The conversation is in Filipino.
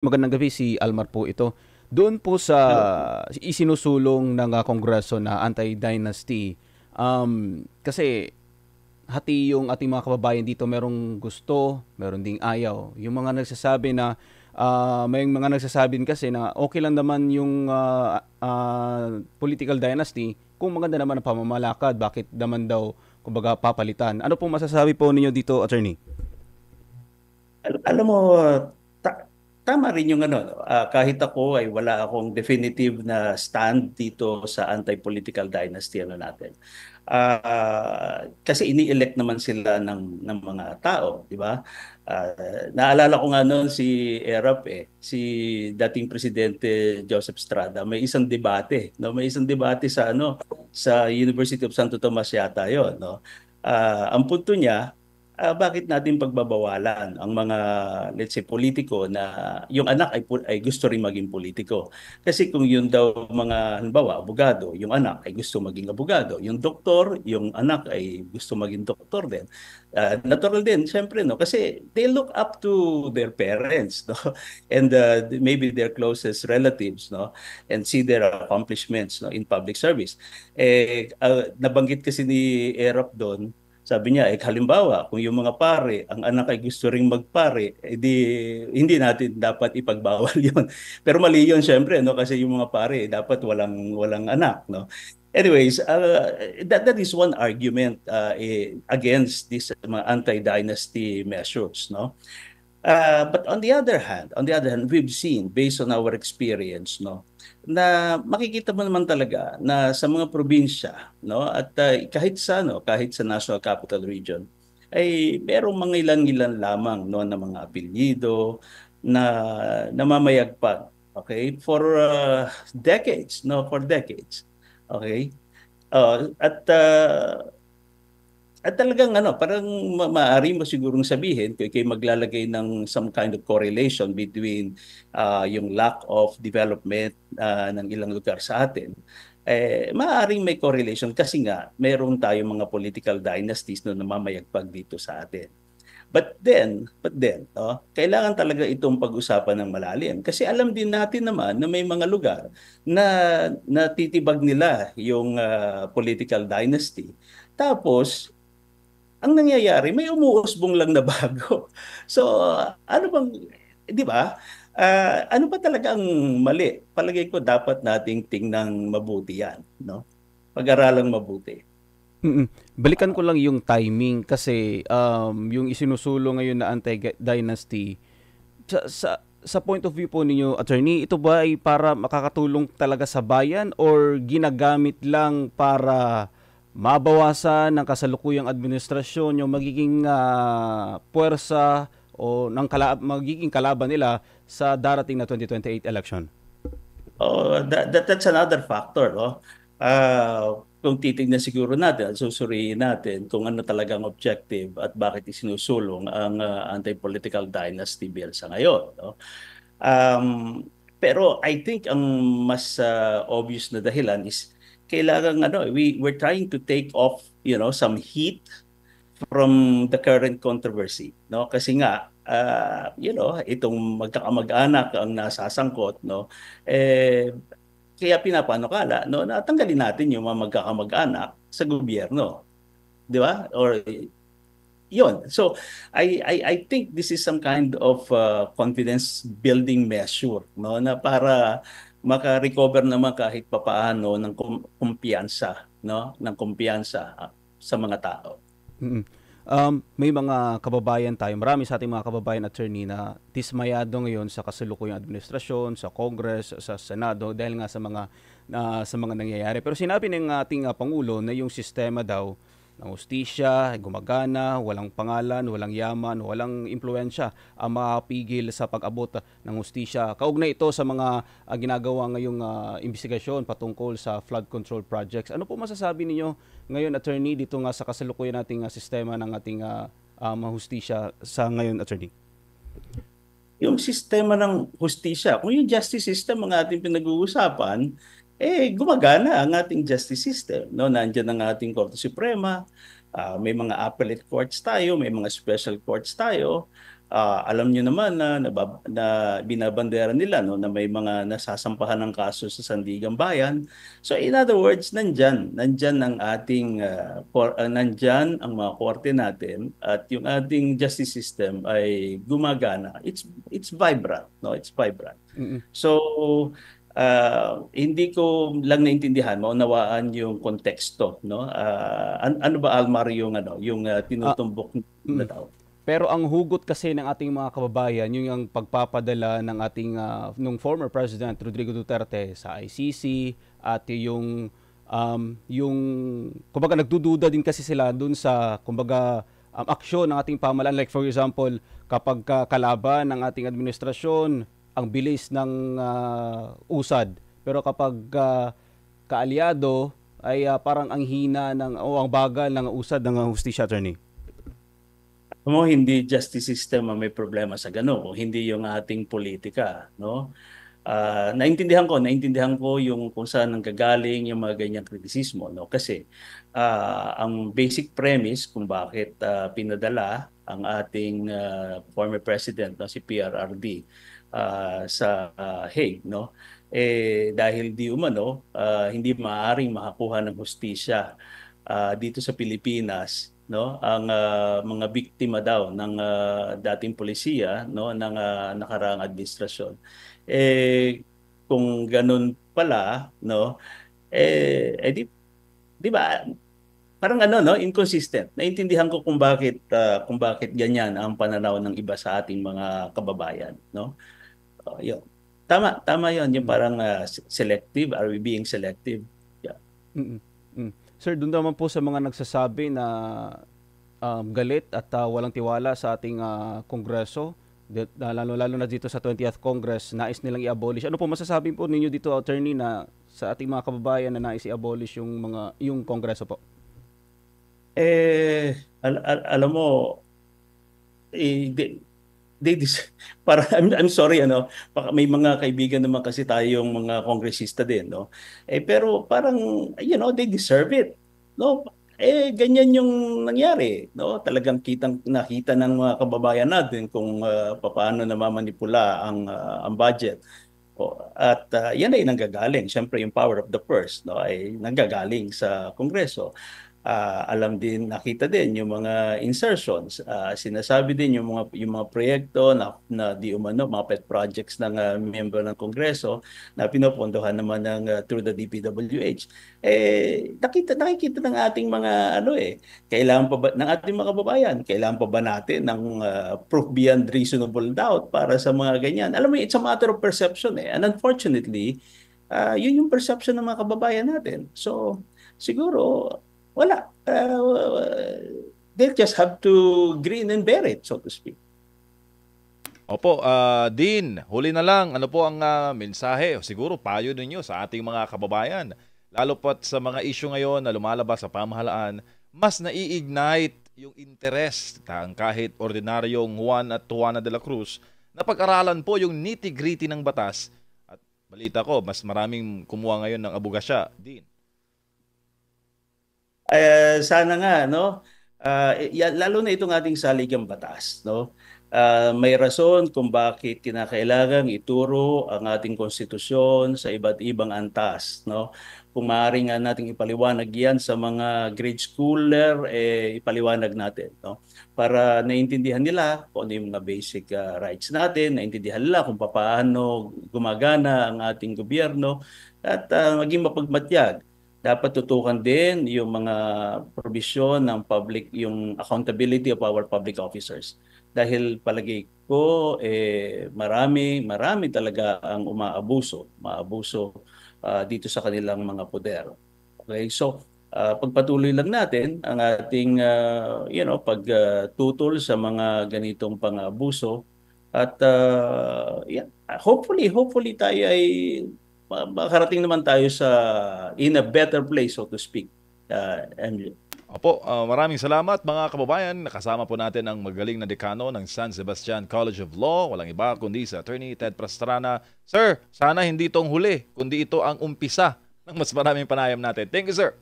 Magandang gabi, si Almar po ito. Doon po sa Hello po. isinusulong ng Kongreso na anti-dynasty, kasi hati yung ating mga kababayan dito, merong gusto, meron ding ayaw. Yung mga nagsasabi na, may mga nagsasabi kasi na okay lang naman yung political dynasty kung maganda naman ang pamamalakad, bakit naman daw, kumbaga, papalitan. Ano pong masasabi po ninyo dito, attorney? Alam mo, ta- tama rin yung ano, no? Kahit ako ay wala akong definitive na stand dito sa anti-political dynasty ano natin. Kasi ini-elect naman sila ng mga tao, di ba? Naalala ko nga noon si Erap si dating presidente Joseph Estrada, may isang debate, no? May isang debate sa sa University of Santo Tomas yata 'yon, no? Ang punto niya, bakit natin pagbabawalan ang mga, let's say, politiko na yung anak ay gusto rin maging politiko. Kasi kung yun daw mga, halimbawa, abogado, yung anak ay gusto maging abogado. Yung doktor, yung anak ay gusto maging doktor din. Natural din, syempre, no? Kasi they look up to their parents, no? And maybe their closest relatives, no? And see their accomplishments, no, in public service. Nabanggit kasi ni Erap doon, sabi niya, halimbawa, kung yung mga pare, ang anak ay gusto ring magpare, hindi natin dapat ipagbawal yon. Pero mali yun, syempre, no? Kasi yung mga pare, dapat walang anak, no? Anyways, that is one argument against these mga anti-dynasty measures, no? But on the other hand, we've seen based on our experience, no, na makikita mo naman talaga na sa mga probinsya, no, at kahit sa National Capital Region ay merong mga ilan-ilan lamang, no, na mga apelyido na namamayagpag, okay, for decades, no, for decades. Okay? At talagang parang maaari mo sigurong sabihin, kung kayo maglalagay ng some kind of correlation between yung lack of development ng ilang lugar sa atin, maaaring may correlation kasi nga meron tayong mga political dynasties na namamayagpag dito sa atin. But then, no, kailangan talaga itong pag-usapan ng malalim. Kasi alam din natin naman na may mga lugar na natitibag nila yung political dynasty. Tapos, ang nangyayari, may umuusbong lang na bago. So, ano bang, di ba? Ano ba talaga ang mali? Palagay ko dapat nating tingnan mabuti yan, no? Pag-aralang mabuti. Mm. Balikan ko lang yung timing kasi yung isinusulong ngayon na anti-dynasty sa point of view po ninyo, attorney, ito ba ay para makakatulong talaga sa bayan or ginagamit lang para mabawasan ng kasalukuyang administrasyon yung magiging puwersa o magiging kalaban nila sa darating na 2028 election? Oh, that's another factor, no? Kung titignan siguro natin at susuriin natin kung ano talagang objective at bakit isinusulong ang anti-political dynasty bill sa ngayon, no? Pero I think ang mas obvious na dahilan is kailangan we're trying to take off, some heat from the current controversy, no? Kasi nga itong magkakamag-anak ang nasasangkot, no? Eh kaya pinapanukala, no, na tanggalin natin yung mga magkakamag-anak sa gobyerno, di ba? Or yon. So I think this is some kind of confidence building measure, no, na para maka-recover naman kahit papaano ng kumpiyansa, no, ng kumpiyansa sa mga tao. Mm. May mga kababayan tayo, marami sa ating mga kababayan, attorney, na dismayado ngayon sa kasalukuyang administrasyon, sa Congress, sa Senado dahil nga sa mga nangyayari. Pero sinabi ng ating pangulo na yung sistema daw ng hustisya gumagana, walang pangalan, walang yaman, walang impluwensya ang mapigil sa pag-abot ng hustisya. Kaugnay ito sa mga ginagawa ngayong investigasyon patungkol sa flood control projects. Ano po masasabi ninyo ngayon, attorney, dito nga sa kasalukuyan nating sistema ng ating hustisya sa ngayon, attorney? Yung sistema ng hustisya, kung yung justice system ang ating pinag-uusapan, gumagana ang ating justice system, no? Nandiyan ang ating Korte Suprema, may mga appellate courts tayo, may mga special courts tayo. Alam niyo naman na binabandera nila, no, na may mga nasasampahan ng kaso sa Sandigang Bayan. So in other words, nandyan ang ating nandyan ang mga korte natin, at yung ating justice system ay gumagana. It's vibrant, no? It's vibrant. Mm-mm. So hindi ko lang naintindihan, maunawaan yung konteksto, no? Ano ba, Almar, yung Ah, tinutumbok na mm. daw? Pero ang hugot kasi ng ating mga kababayan, yung ang pagpapadala ng ating nung former President Rodrigo Duterte sa ICC, at yung kumbaga nagdududa din kasi sila dun sa kumbaga aksyon ng ating pamahalaan, like for example, kapag kalaban ng ating administrasyon, ang bilis ng usad. Pero kapag kaalyado ay parang ang hina ng o ang bagal ng usad ng hustisya, attorney. Mo hindi justice system ang may problema sa gano'n, kung hindi yung ating politika, no? Naintindihan ko yung kung saan nanggagaling yung mga ganyang kritisismo, no? Kasi ang basic premise kung bakit pinadala ang ating former president, no, si PRRD sa Hague, no? Dahil di umano hindi maaaring makakuha ng hustisya dito sa Pilipinas, no, ang mga biktima daw ng dating polisiya, no, ng nakaraang administrasyon. eh kung ganun pala, no, di ba, parang no, inconsistent. Naintindihan ko kung bakit ganyan ang pananaw ng iba sa ating mga kababayan, no. Yun, tama yun, yung Mm. parang selective. Are we being selective? Yeah. Mm. Mm. Sir, doon naman po sa mga nagsasabi na galit at walang tiwala sa ating kongreso, lalo-lalo na dito sa 20th Congress, nais nilang i-abolish. Ano po masasabi po ninyo dito, attorney, na sa ating mga kababayan na nais i-abolish yung kongreso po? Alam mo, eh, they para I'm sorry, baka may mga kaibigan naman kasi tayong mga kongresista din, no. Pero parang they deserve it, no. Ganyan yung nangyari, no. Talagang nakita ng mga kababayan natin kung paano namamanipula ang budget. At yan ay nanggagaling. Siyempre, yung power of the purse, no, ay nanggagaling sa Kongreso. Alam din, nakita din yung mga insertions. Sinasabi din yung mga proyekto na di umano, mga pet projects ng member ng Kongreso na pinopondohan naman through the DPWH. Nakikita ng ating mga kailangan pa ba ng ating mga kababayan, kailangan pa ba natin ng proof beyond reasonable doubt para sa mga ganyan? Alam mo, it's a matter of perception. And unfortunately, yun yung perception ng mga kababayan natin. So, siguro, wala. They'll just have to grin and bear it, so to speak. Opo, Dean, huli na lang, ano po ang mensahe o siguro payo ninyo sa ating mga kababayan? Lalo pat sa mga issue ngayon na lumalabas sa pamahalaan, mas nai-ignite yung interest ng kahit ordinaryong Juan at Juana de la Cruz na pag-aralan po yung nitty-gritty ng batas. At balita ko, mas maraming kumuha ngayon ng abogasya, Dean. Sana nga, no, lalo na itong ating saligang batas, no. May rason kung bakit kinakailangang ituro ang ating konstitusyon sa iba't ibang antas, no. Kung maaari nga nating ipaliwanag yan sa mga grade schooler, ipaliwanag natin, no, para naintindihan nila kung ano yung mga basic rights natin, naintindihan nila kung paano gumagana ang ating gobyerno, at maging mapagmatyag. Dapat tutukan din yung mga provision ng public, yung accountability of our public officers. Dahil palagi ko, marami talaga ang maabuso dito sa kanilang mga poder. Okay, so pagpatuloy lang natin ang ating pagtutol sa mga ganitong pang-abuso, at hopefully tayo ay makarating naman tayo sa in a better place, so to speak. MJ. Opo, maraming salamat mga kababayan. Nakasama po natin ang magaling na dekano ng San Sebastian College of Law. Walang iba kundi si Attorney Ted Pastrana. Sir, sana hindi itong huli, kundi ito ang umpisa ng mas maraming panayam natin. Thank you, sir.